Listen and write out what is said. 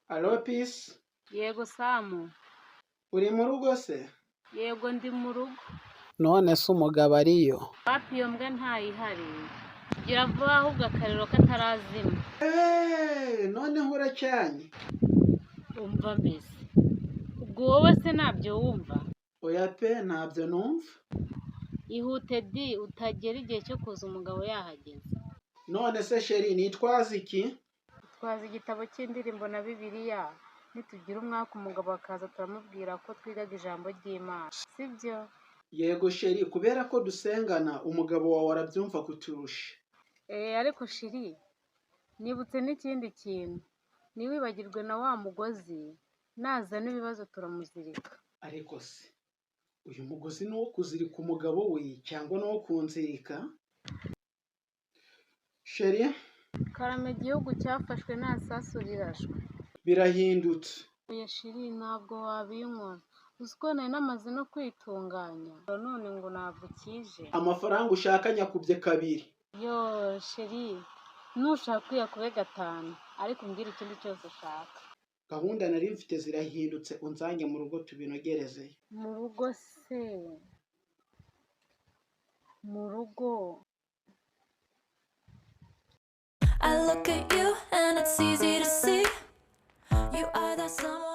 Alo Peace, Yego Samu. uri mu rugo se? Yego ndi mu rugo. None se umugabo ariyo? Papi iyo mbwa ntayihari. Gira vuba ahubwo akariro katarazima. Noneho uracyanye? Umva mbese. Ubwo wowe se ntabyo wumva? Oya pe ntabyo numva. Ihute di utagera igihe cyo kuza umugabo yahageze. None se sheri nitwaza iki? Twaza igitabo cy'indirimbo na Bibiliya. Nitugira umwaka umugabo akaza turamubwira ko twigaga ijambo ry'Imana. Sibyo? Yego sheri kubera ko dusengana umugabo wawe arabyumva kuturusha. Ariko shiri nibutse n'ikindi kintu. Niwibagirwe na wa mugozi nazana ibibazo turamuzirika. Ariko se uyu mugozi ni uwo kuzirika umugabo we cyangwa ni uwo kunzirika? Sheri Karame igihugu cyafashwe nta sasu rirashwe. birahindutse. Oya shiri ntabwo wabinkora. Uzi ko nari namaze no kwitunganya. None ngo ntabwo kije. Amafaranga ushaka nyakubye kabiri. Yo shiri nushaka uyakube 5 ariko umbwira ikindi cyose ushaka. Gahunda nari mfite zirahindutse unzange mu rugo tubinogereze. Mu rugo se? Mu rugo? I look at you and it's easy to see you are that someone